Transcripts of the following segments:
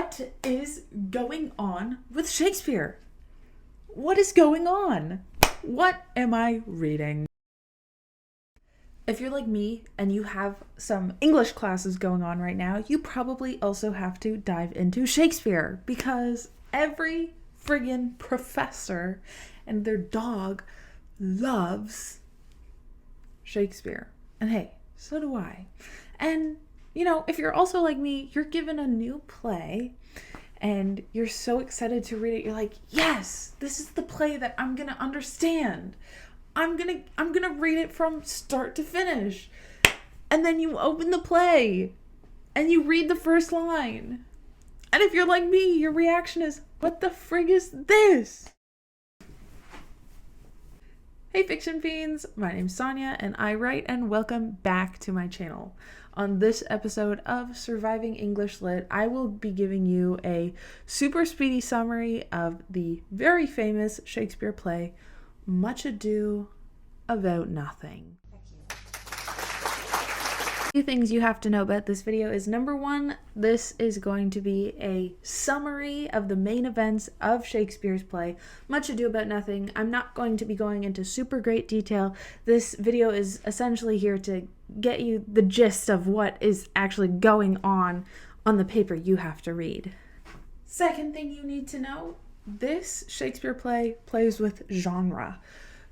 What is going on with Shakespeare? What is going on? What am I reading? If you're like me and you have some English classes going on right now, you probably also have to dive into Shakespeare because every friggin' professor and their dog loves Shakespeare. And hey, so do I. And you know, if you're also like me, you're given a new play and you're so excited to read it. You're like, yes, this is the play that I'm going to understand. I'm going to read it from start to finish. And then you open the play and you read the first line. And if you're like me, your reaction is, what the frig is this? Hey Fiction Fiends, my name's Sonja and I write, and welcome back to my channel. On this episode of Surviving English Lit, I will be giving you a super speedy summary of the very famous Shakespeare play, Much Ado About Nothing. Few things you have to know about this video is, number one, this is going to be a summary of the main events of Shakespeare's play, Much Ado About Nothing. I'm not going to be going into super great detail. This video is essentially here to get you the gist of what is actually going on the paper you have to read. Second thing you need to know, this Shakespeare play plays with genre.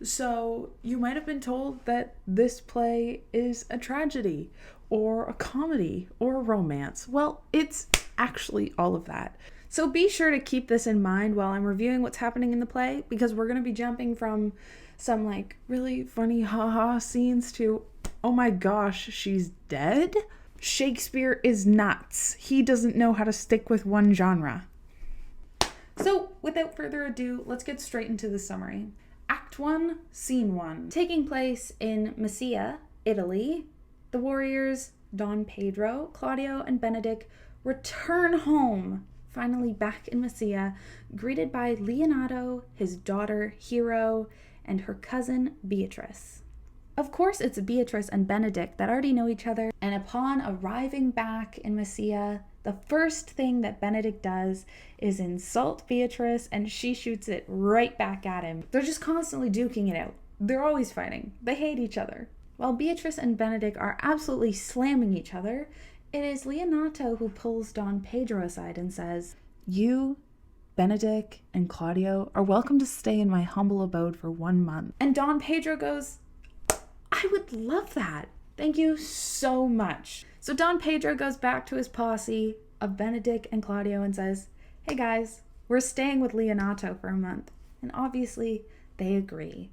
So you might have been told that this play is a tragedy or a comedy or a romance. Well, it's actually all of that. So be sure to keep this in mind while I'm reviewing what's happening in the play, because we're going to be jumping from some like really funny haha scenes to, oh my gosh, she's dead? Shakespeare is nuts. He doesn't know how to stick with one genre. So without further ado, let's get straight into the summary. Act 1, Scene 1. Taking place in Messia, Italy, the warriors Don Pedro, Claudio, and Benedict return home, finally back in Messia, greeted by Leonato, his daughter Hero, and her cousin Beatrice. Of course, it's Beatrice and Benedict that already know each other, and upon arriving back in Messia, the first thing that Benedict does is insult Beatrice, and she shoots it right back at him. They're just constantly duking it out. They're always fighting. They hate each other. While Beatrice and Benedict are absolutely slamming each other, it is Leonato who pulls Don Pedro aside and says, "You, Benedict, and Claudio are welcome to stay in my humble abode for 1 month." And Don Pedro goes, "I would love that. Thank you so much." So Don Pedro goes back to his posse of Benedict and Claudio and says, "Hey guys, we're staying with Leonato for a month." And obviously they agree.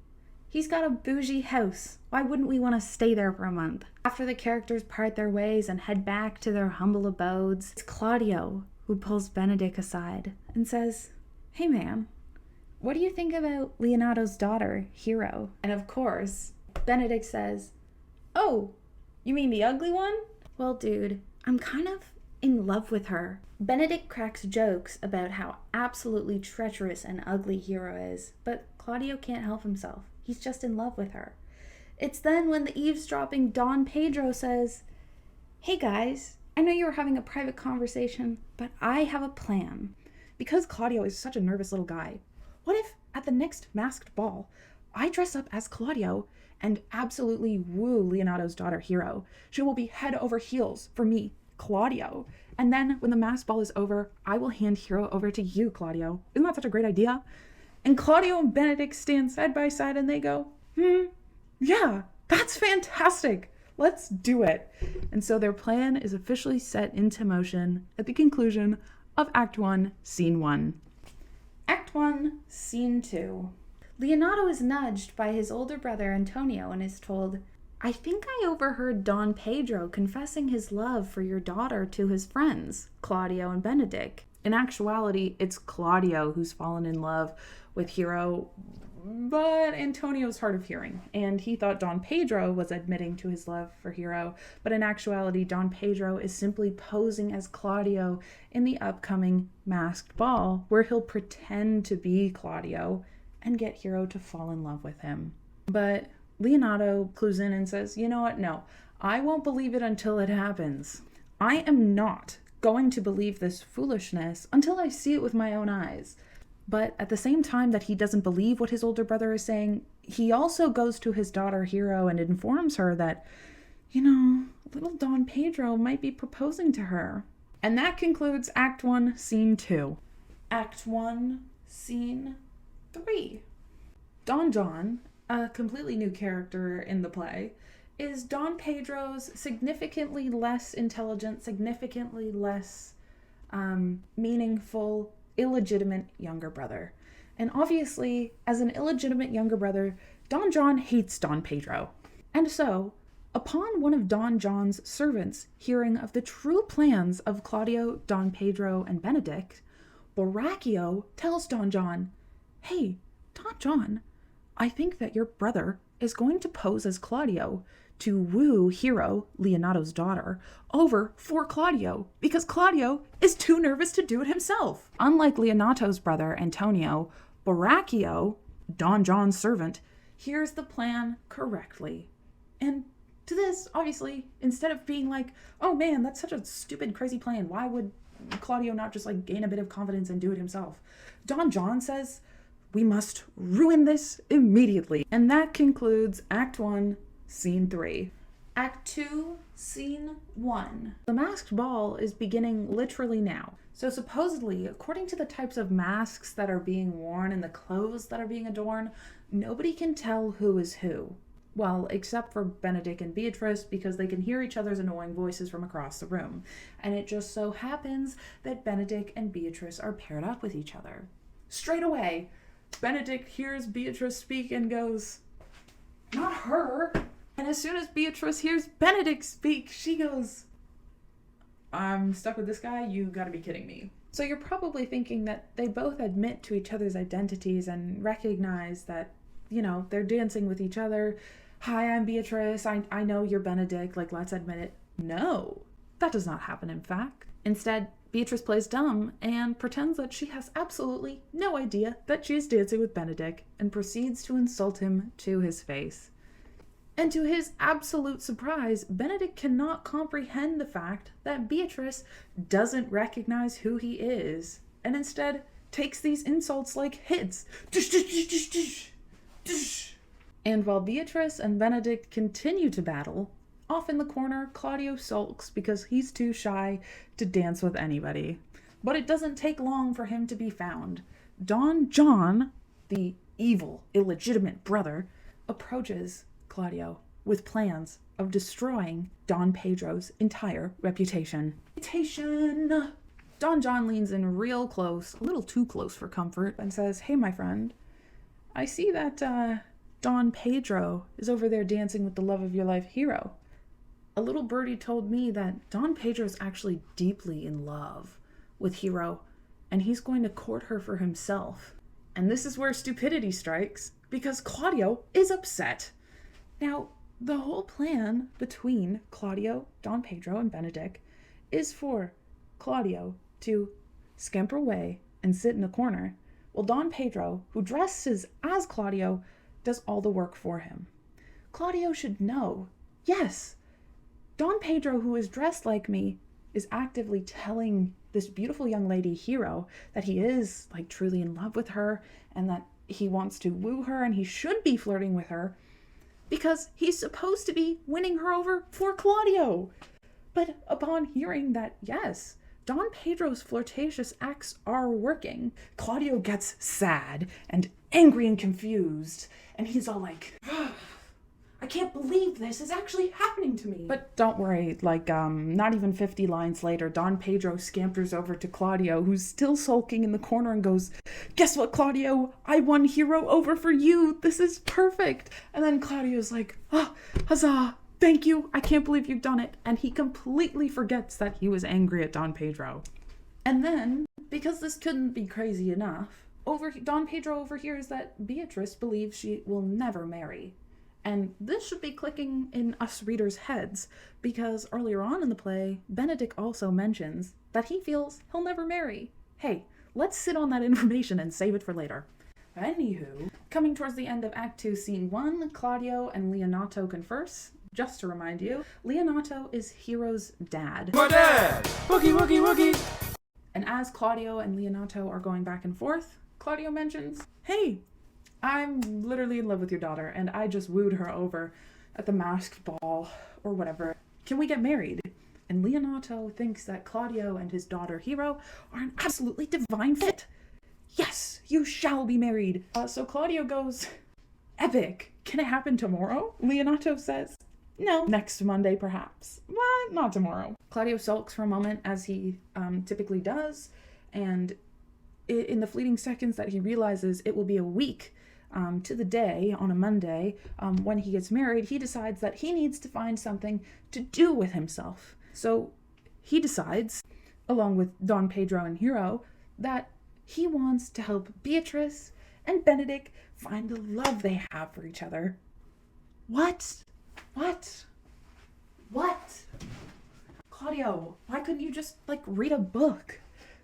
He's got a bougie house. Why wouldn't we want to stay there for a month? After the characters part their ways and head back to their humble abodes, it's Claudio who pulls Benedict aside and says, "Hey man, what do you think about Leonato's daughter, Hero?" And of course, Benedict says, "Oh, you mean the ugly one? Well, dude, I'm kind of in love with her." Benedict cracks jokes about how absolutely treacherous and ugly Hero is, but Claudio can't help himself. He's just in love with her. It's then when the eavesdropping Don Pedro says, "Hey guys, I know you were having a private conversation, but I have a plan. Because Claudio is such a nervous little guy, what if at the next masked ball, I dress up as Claudio and absolutely woo Leonato's daughter Hero? She will be head over heels for me, Claudio. And then when the masked ball is over, I will hand Hero over to you, Claudio. Isn't that such a great idea?" And Claudio and Benedict stand side by side and they go, yeah, that's fantastic. Let's do it. And so their plan is officially set into motion at the conclusion of Act 1, Scene 1. Act 1, Scene 2. Leonato is nudged by his older brother Antonio and is told, "I think I overheard Don Pedro confessing his love for your daughter to his friends, Claudio and Benedict." In actuality, it's Claudio who's fallen in love with Hero, but Antonio's hard of hearing, and he thought Don Pedro was admitting to his love for Hero, but in actuality, Don Pedro is simply posing as Claudio in the upcoming masked ball, where he'll pretend to be Claudio and get Hero to fall in love with him. But Leonato clues in and says, "You know what? No, I won't believe it until it happens. I am not going to believe this foolishness until I see it with my own eyes. But at the same time that he doesn't believe what his older brother is saying, he also goes to his daughter Hero and informs her that, little Don Pedro might be proposing to her. And that concludes Act 1, Scene 2. Act 1, Scene 3. Don John, a completely new character in the play, is Don Pedro's significantly less intelligent, significantly less meaningful, illegitimate younger brother. And obviously, as an illegitimate younger brother, Don John hates Don Pedro. And so, upon one of Don John's servants hearing of the true plans of Claudio, Don Pedro, and Benedict, Borachio tells Don John, "Hey, Don John, I think that your brother is going to pose as Claudio to woo Hero, Leonato's daughter, over for Claudio because Claudio is too nervous to do it himself." Unlike Leonato's brother, Antonio, Borachio, Don John's servant, hears the plan correctly. And to this, obviously, instead of being like, "Oh man, that's such a stupid, crazy plan. Why would Claudio not just gain a bit of confidence and do it himself?" Don John says, "We must ruin this immediately." And that concludes Act 1, Scene 3. Act 2, Scene 1. The masked ball is beginning literally now. So supposedly, according to the types of masks that are being worn and the clothes that are being adorned, nobody can tell who is who. Well, except for Benedict and Beatrice, because they can hear each other's annoying voices from across the room. And it just so happens that Benedict and Beatrice are paired up with each other. Straight away, Benedict hears Beatrice speak and goes, "Not her." And as soon as Beatrice hears Benedict speak, she goes, "I'm stuck with this guy, you gotta be kidding me." So you're probably thinking that they both admit to each other's identities and recognize that, they're dancing with each other. "Hi, I'm Beatrice. I know you're Benedict. Let's admit it." No, that does not happen, in fact. Instead, Beatrice plays dumb and pretends that she has absolutely no idea that she's dancing with Benedict and proceeds to insult him to his face. And to his absolute surprise, Benedict cannot comprehend the fact that Beatrice doesn't recognize who he is and instead takes these insults like hits. Dish, dish, dish, dish, dish, dish. And while Beatrice and Benedict continue to battle, off in the corner, Claudio sulks because he's too shy to dance with anybody. But it doesn't take long for him to be found. Don John, the evil, illegitimate brother, approaches Claudio with plans of destroying Don Pedro's entire reputation. Don John leans in real close, a little too close for comfort, and says, "Hey, my friend, I see that Don Pedro is over there dancing with the love of your life, Hero. A little birdie told me that Don Pedro is actually deeply in love with Hero, and he's going to court her for himself." And this is where stupidity strikes, because Claudio is upset. Now, the whole plan between Claudio, Don Pedro, and Benedict is for Claudio to scamper away and sit in a corner, while Don Pedro, who dresses as Claudio, does all the work for him. Claudio should know, yes, Don Pedro, who is dressed like me, is actively telling this beautiful young lady, Hero, that he is truly in love with her and that he wants to woo her and he should be flirting with her because he's supposed to be winning her over for Claudio. But upon hearing that, yes, Don Pedro's flirtatious acts are working, Claudio gets sad and angry and confused, and he's all like, "I can't believe this is actually happening to me." But don't worry, not even 50 lines later, Don Pedro scampers over to Claudio, who's still sulking in the corner, and goes, "Guess what, Claudio? I won Hero over for you. This is perfect." And then Claudio's like, "Oh, huzzah. Thank you. I can't believe you've done it." And he completely forgets that he was angry at Don Pedro. And then, because this couldn't be crazy enough, Don Pedro overhears that Beatrice believes she will never marry. And this should be clicking in us readers' heads, because earlier on in the play, Benedict also mentions that he feels he'll never marry. Hey, let's sit on that information and save it for later. Anywho, coming towards the end of Act 2, Scene 1, Claudio and Leonato converse. Just to remind you, Leonato is Hero's dad. My dad! Wookie, wookie, wookie! And as Claudio and Leonato are going back and forth, Claudio mentions, hey, I'm literally in love with your daughter, and I just wooed her over at the masked ball, or whatever. Can we get married? And Leonato thinks that Claudio and his daughter Hero are an absolutely divine fit. Yes, you shall be married. So Claudio goes, epic. Can it happen tomorrow? Leonato says, no, next Monday perhaps. What? Not tomorrow. Claudio sulks for a moment, as he typically does, and in the fleeting seconds that he realizes it will be a week to the day on a Monday when he gets married, he decides that he needs to find something to do with himself. So he decides, along with Don Pedro and Hero, that he wants to help Beatrice and Benedict find the love they have for each other. What? Claudio, why couldn't you just, read a book?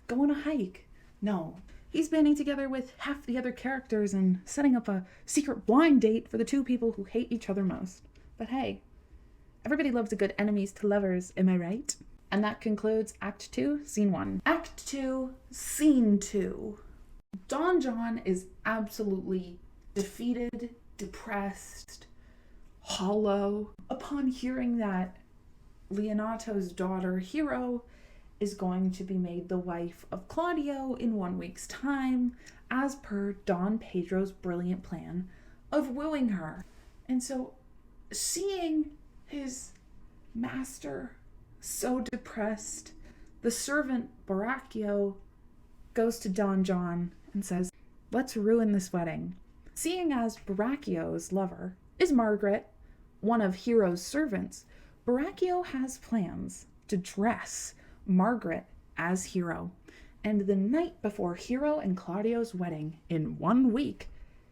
Go on a hike? No. He's banding together with half the other characters and setting up a secret blind date for the two people who hate each other most. But hey, everybody loves a good enemies to lovers, am I right? And that concludes Act 2, Scene 1. Act 2, Scene 2. Don John is absolutely defeated, depressed, hollow, upon hearing that Leonato's daughter, Hero, is going to be made the wife of Claudio in 1 week's time, as per Don Pedro's brilliant plan of wooing her. And so, seeing his master so depressed, the servant Borachio goes to Don John and says, let's ruin this wedding. Seeing as Borachio's lover is Margaret, one of Hero's servants, Borachio has plans to dress Margaret as Hero. And the night before Hero and Claudio's wedding, in 1 week,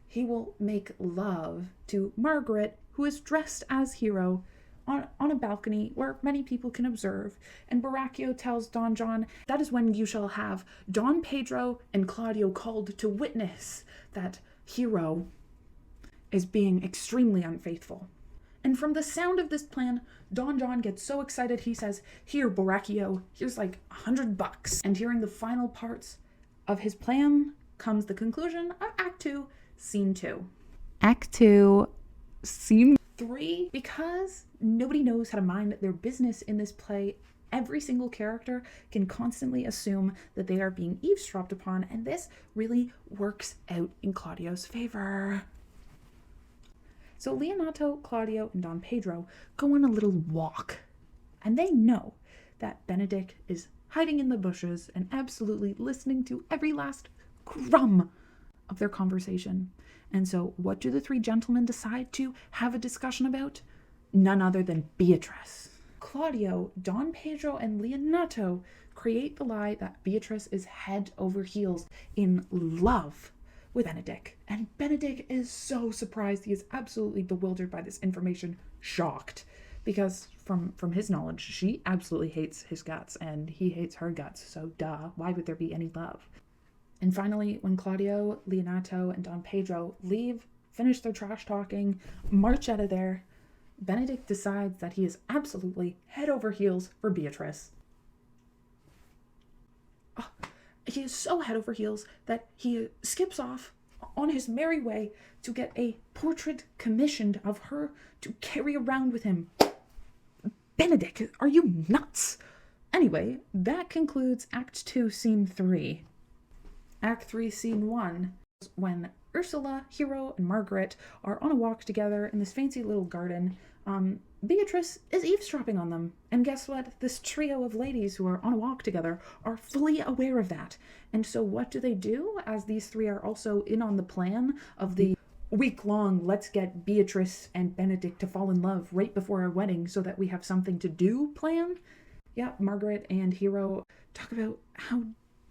he will make love to Margaret, who is dressed as Hero, on a balcony where many people can observe. And Borachio tells Don John, that is when you shall have Don Pedro and Claudio called to witness that Hero is being extremely unfaithful. And from the sound of this plan, Don John gets so excited he says, here, Borachio, here's $100. And hearing the final parts of his plan comes the conclusion of Act 2, Scene 2. Act 2, Scene 3. Because nobody knows how to mind their business in this play, every single character can constantly assume that they are being eavesdropped upon, and this really works out in Claudio's favor. So Leonato, Claudio, and Don Pedro go on a little walk, and they know that Benedict is hiding in the bushes and absolutely listening to every last crumb of their conversation. And so what do the three gentlemen decide to have a discussion about? None other than Beatrice. Claudio, Don Pedro, and Leonato create the lie that Beatrice is head over heels in love with Benedict. And Benedict is so surprised. He is absolutely bewildered by this information, shocked. Because from his knowledge, she absolutely hates his guts and he hates her guts. So duh, why would there be any love? And finally, when Claudio, Leonato, and Don Pedro leave, finish their trash talking, march out of there, Benedict decides that he is absolutely head over heels for Beatrice. Oh, he is so head over heels that he skips off on his merry way to get a portrait commissioned of her to carry around with him. Benedict, are you nuts? Anyway, that concludes Act 2, Scene 3. Act 3, Scene 1, when Ursula, Hero, and Margaret are on a walk together in this fancy little garden. Beatrice is eavesdropping on them. And guess what? This trio of ladies who are on a walk together are fully aware of that. And so what do? As these three are also in on the plan of the week-long let's get Beatrice and Benedict to fall in love right before our wedding so that we have something to do plan. Yeah, Margaret and Hero talk about how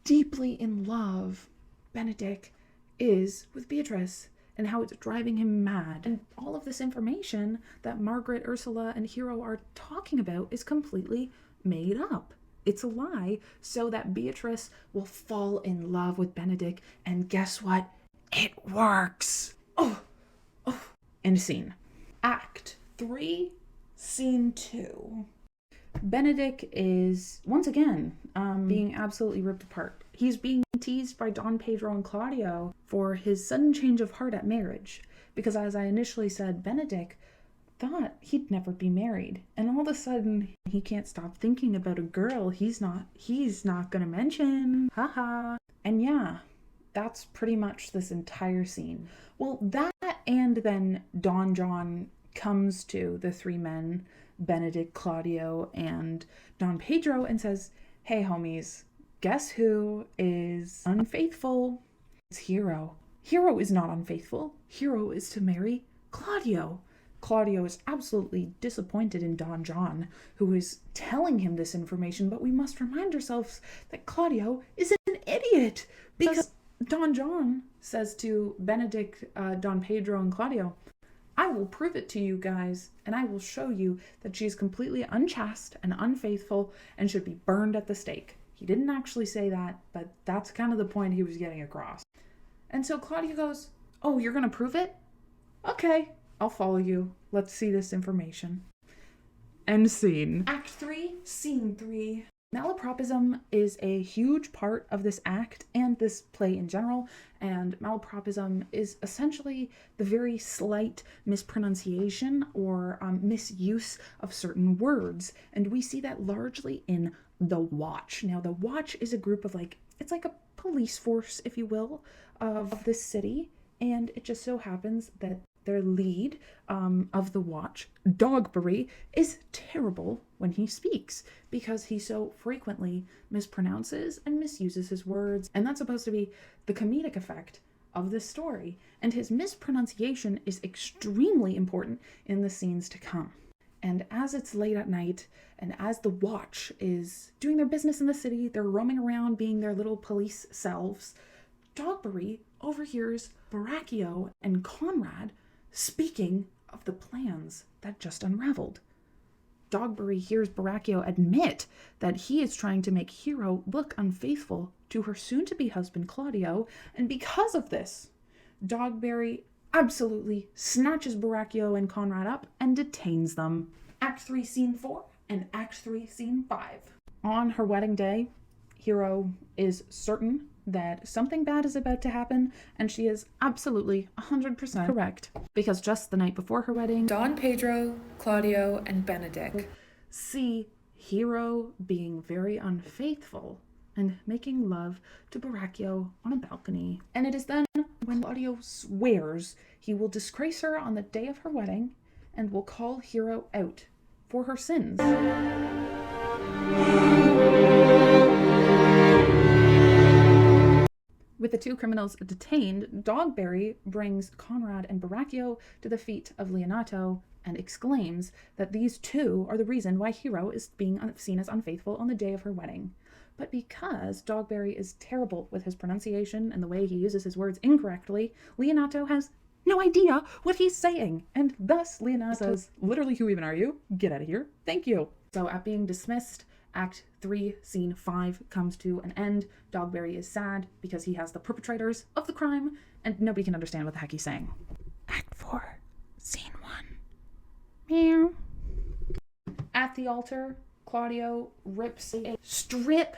deeply in love Benedict is with Beatrice and how it's driving him mad. And all of this information that Margaret, Ursula, and Hero are talking about is completely made up. It's a lie so that Beatrice will fall in love with Benedict. And guess what? It works. Oh. End scene. Act 3, Scene 2. Benedict is, once again, being absolutely ripped apart. He's being teased by Don Pedro and Claudio for his sudden change of heart at marriage. Because as I initially said, Benedict thought he'd never be married. And all of a sudden, he can't stop thinking about a girl he's not gonna mention. Haha. And yeah, that's pretty much this entire scene. Well, that and then Don John comes to the three men, Benedict, Claudio, and Don Pedro, and says, hey homies, guess who is unfaithful? It's Hero. Hero is not unfaithful. Hero is to marry Claudio. Claudio is absolutely disappointed in Don John, who is telling him this information, but we must remind ourselves that Claudio is an idiot, because Don John says to Benedict, Don Pedro, and Claudio, I will prove it to you guys, and I will show you that she is completely unchaste and unfaithful and should be burned at the stake. He didn't actually say that, but that's kind of the point he was getting across. And so Claudio goes, oh, you're going to prove it? Okay, I'll follow you. Let's see this information. End scene. Act 3, Scene 3. Malapropism is a huge part of this act and this play in general, and malapropism is essentially the very slight mispronunciation or misuse of certain words, and we see that largely in the Watch. Now, the Watch is a group of it's like a police force, if you will, of this city, and it just so happens that their lead of the Watch, Dogberry, is terrible when he speaks because he so frequently mispronounces and misuses his words. And that's supposed to be the comedic effect of this story. And his mispronunciation is extremely important in the scenes to come. And as it's late at night, and as the Watch is doing their business in the city, they're roaming around being their little police selves, Dogberry overhears Baracchio and Conrad speaking of the plans that just unraveled. Dogberry hears Baracchio admit that he is trying to make Hero look unfaithful to her soon-to-be husband Claudio, and because of this, Dogberry absolutely snatches Baracchio and Conrad up and detains them. Act 3, Scene 4, and Act 3, Scene 5. On her wedding day, Hero is certain that something bad is about to happen, and she is absolutely 100% correct, because just the night before her wedding, Don Pedro, Claudio, and Benedict see Hero being very unfaithful and making love to Baracchio on a balcony. And it is then when Claudio swears he will disgrace her on the day of her wedding and will call Hero out for her sins. With the two criminals detained, Dogberry brings Conrad and Baracchio to the feet of Leonato and exclaims that these two are the reason why Hero is being seen as unfaithful on the day of her wedding. But because Dogberry is terrible with his pronunciation and the way he uses his words incorrectly, Leonato has no idea what he's saying. And thus Leonato says, literally, who even are you? Get out of here. Thank you. So at being dismissed, Act 3, Scene 5 comes to an end. Dogberry is sad because he has the perpetrators of the crime and nobody can understand what the heck he's saying. Act 4, Scene 1. Meow. At the altar, Claudio rips a strip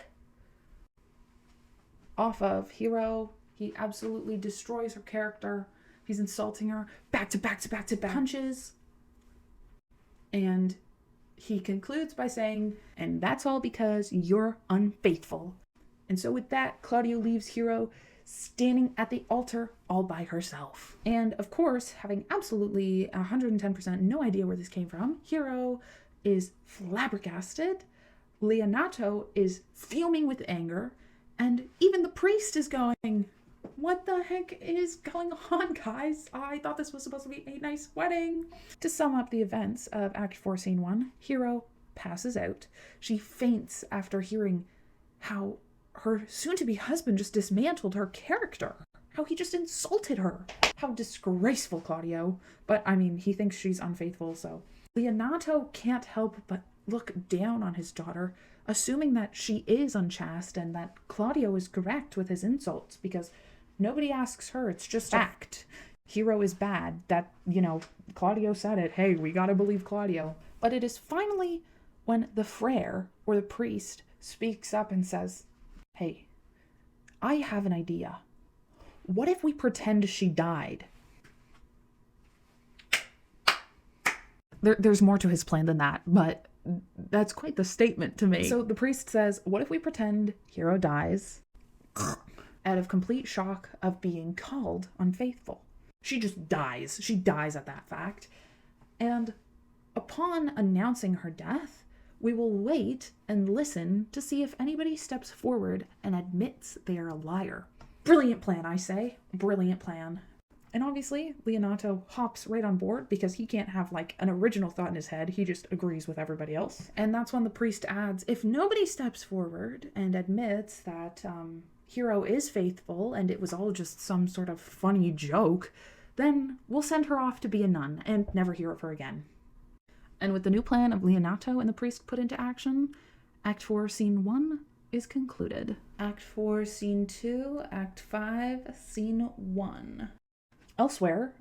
off of Hero. He absolutely destroys her character. He's insulting her back to back punches. And he concludes by saying, and that's all because you're unfaithful. And so with that, Claudio leaves Hero standing at the altar all by herself. And of course, having absolutely 110% no idea where this came from, Hero is flabbergasted. Leonato is fuming with anger. And even the priest is going, what the heck is going on, guys? I thought this was supposed to be a nice wedding. To sum up the events of Act 4, Scene 1, Hero passes out. She faints after hearing how her soon-to-be husband just dismantled her character. How he just insulted her. How disgraceful, Claudio. But, I mean, he thinks she's unfaithful, so. Leonato can't help but look down on his daughter, assuming that she is unchaste and that Claudio is correct with his insults, because nobody asks her, it's just fact. Hero is bad. That, Claudio said it. Hey, we gotta believe Claudio. But it is finally when the friar or the priest speaks up and says, hey, I have an idea. What if we pretend she died? There's more to his plan than that, but that's quite the statement to me. So the priest says, what if we pretend Hero dies out of complete shock of being called unfaithful? She just dies. She dies at that fact. And upon announcing her death, we will wait and listen to see if anybody steps forward and admits they are a liar. Brilliant plan, I say. Brilliant plan. And obviously, Leonato hops right on board because he can't have like an original thought in his head. He just agrees with everybody else. And that's when the priest adds, if nobody steps forward and admits that Hero is faithful and it was all just some sort of funny joke, then we'll send her off to be a nun and never hear of her again. And with the new plan of Leonato and the priest put into action, Act 4, Scene 1 is concluded. Act 4, Scene 2, Act 5, Scene 1. Elsewhere,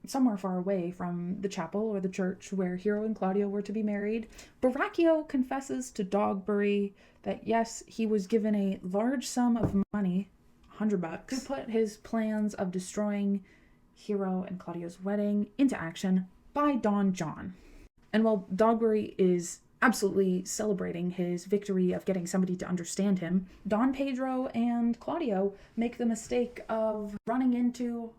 somewhere far away from the chapel or the church where Hero and Claudio were to be married, Borachio confesses to Dogberry that yes, he was given a large sum of money, $100, to put his plans of destroying Hero and Claudio's wedding into action by Don John. And while Dogberry is absolutely celebrating his victory of getting somebody to understand him, Don Pedro and Claudio make the mistake of running into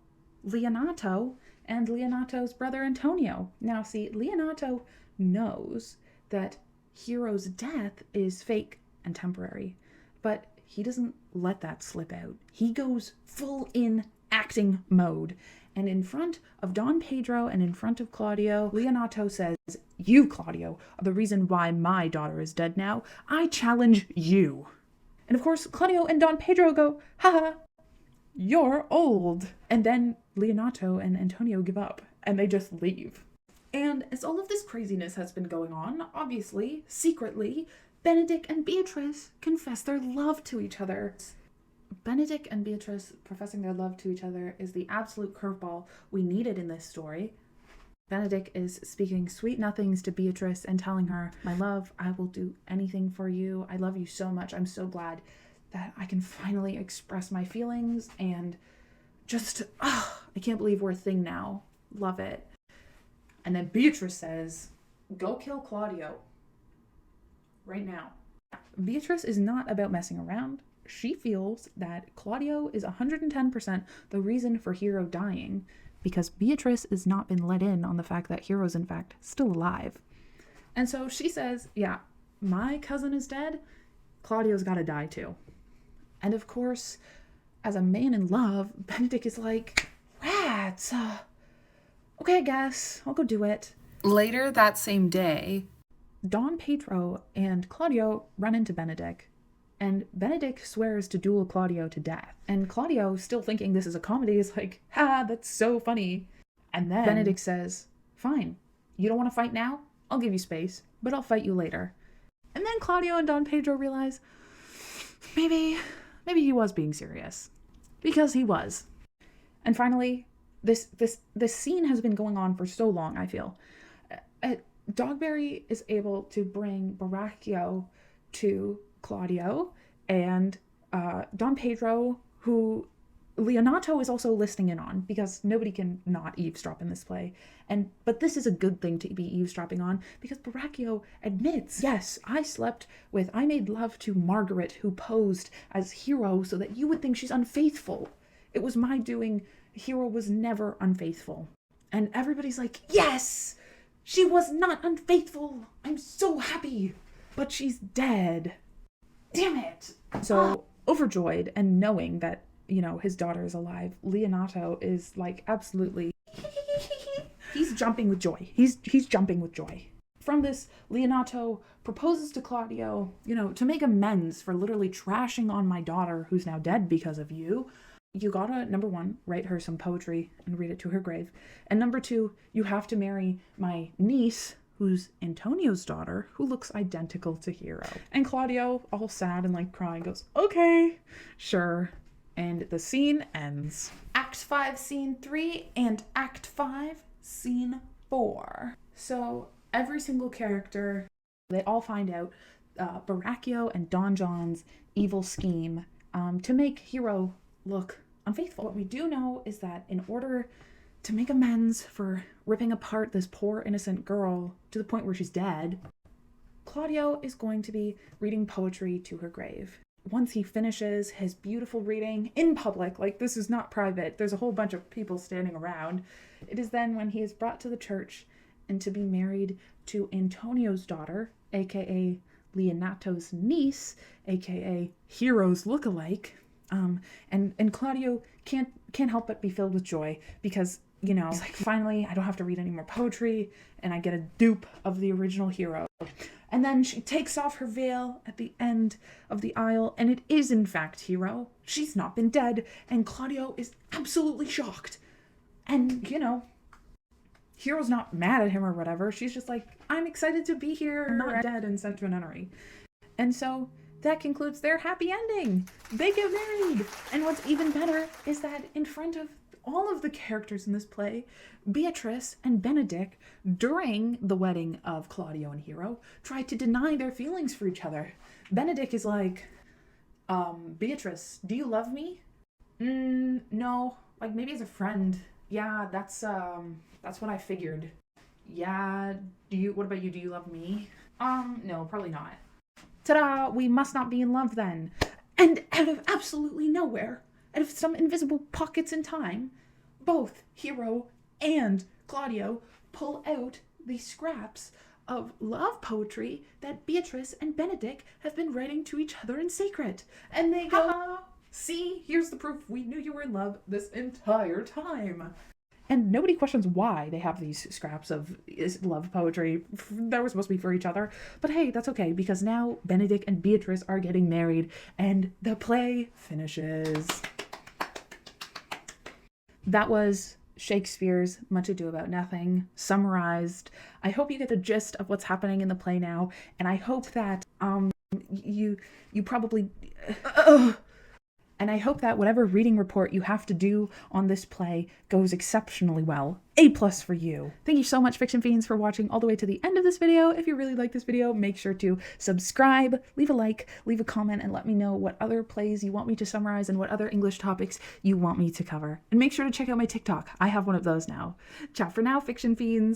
Leonato and Leonato's brother Antonio. Now see, Leonato knows that Hero's death is fake and temporary, but he doesn't let that slip out. He goes full in acting mode. And in front of Don Pedro and in front of Claudio, Leonato says, you, Claudio, are the reason why my daughter is dead now. I challenge you. And of course, Claudio and Don Pedro go, haha, you're old. And then Leonato and Antonio give up and they just leave. And as all of this craziness has been going on, obviously, secretly, Benedict and Beatrice confess their love to each other. Benedict and Beatrice professing their love to each other is the absolute curveball we needed in this story. Benedict is speaking sweet nothings to Beatrice and telling her, my love, I will do anything for you. I love you so much. I'm so glad that I can finally express my feelings and just, I can't believe we're a thing now. Love it. And then Beatrice says, go kill Claudio. Right now. Beatrice is not about messing around. She feels that Claudio is 110% the reason for Hero dying because Beatrice has not been let in on the fact that Hero's in fact still alive. And so she says, yeah, my cousin is dead. Claudio's got to die too. And of course, as a man in love, Benedict is like, rats. Okay, I guess I'll go do it. Later that same day, Don Pedro and Claudio run into Benedict. And Benedict swears to duel Claudio to death. And Claudio, still thinking this is a comedy, is like, ha, that's so funny. And then Benedict says, fine, you don't want to fight now? I'll give you space, but I'll fight you later. And then Claudio and Don Pedro realize, maybe he was being serious. Because he was. And finally, this scene has been going on for so long, I feel. Dogberry is able to bring Borachio to Claudio and Don Pedro, who Leonato is also listening in on because nobody can not eavesdrop in this play. But this is a good thing to be eavesdropping on because Borachio admits, yes, I made love to Margaret who posed as Hero so that you would think she's unfaithful. It was my doing. Hero was never unfaithful. And everybody's like, yes, she was not unfaithful. I'm so happy. But she's dead. Damn it. So overjoyed and knowing that, his daughter is alive, Leonato is like absolutely, he's jumping with joy. He's jumping with joy. From this, Leonato proposes to Claudio, to make amends for literally trashing on my daughter who's now dead because of you. You gotta, number one, write her some poetry and read it to her grave. And number two, you have to marry my niece, who's Antonio's daughter, who looks identical to Hero. And Claudio, all sad and like crying, goes, okay, sure. And the scene ends. Act 5, Scene 3, and Act 5, Scene 4. So every single character, they all find out Baracchio and Don John's evil scheme to make Hero look unfaithful. What we do know is that in order to make amends for ripping apart this poor innocent girl to the point where she's dead, Claudio is going to be reading poetry to her grave. Once he finishes his beautiful reading in public, like this is not private, there's a whole bunch of people standing around, it is then when he is brought to the church and to be married to Antonio's daughter, aka Leonato's niece, aka Hero's lookalike. And Claudio can't help but be filled with joy because, you know, he's like, finally, I don't have to read any more poetry and I get a dupe of the original Hero. And then she takes off her veil at the end of the aisle, and it is in fact Hero. She's not been dead, and Claudio is absolutely shocked. And, you know, Hero's not mad at him or whatever. She's just like, I'm excited to be here, not dead and sent to a nunnery. And so that concludes their happy ending. They get married. And what's even better is that in front of all of the characters in this play, Beatrice and Benedict, during the wedding of Claudio and Hero, tried to deny their feelings for each other. Benedict is like, Beatrice, do you love me? No, like maybe as a friend. Yeah, that's what I figured. Yeah, what about you? Do you love me? No, probably not. Ta-da, we must not be in love then. And out of absolutely nowhere, out of some invisible pockets in time, both Hero and Claudio pull out the scraps of love poetry that Beatrice and Benedict have been writing to each other in secret. And they go, see, here's the proof we knew you were in love this entire time. And nobody questions why they have these scraps of love poetry that were supposed to be for each other. But hey, that's okay, because now Benedict and Beatrice are getting married and the play finishes. That was Shakespeare's Much Ado About Nothing, summarized. I hope you get the gist of what's happening in the play now, and I hope that you probably... And I hope that whatever reading report you have to do on this play goes exceptionally well. A+ for you. Thank you so much, Fiction Fiends, for watching all the way to the end of this video. If you really like this video, make sure to subscribe, leave a like, leave a comment, and let me know what other plays you want me to summarize and what other English topics you want me to cover. And make sure to check out my TikTok. I have one of those now. Ciao for now, Fiction Fiends.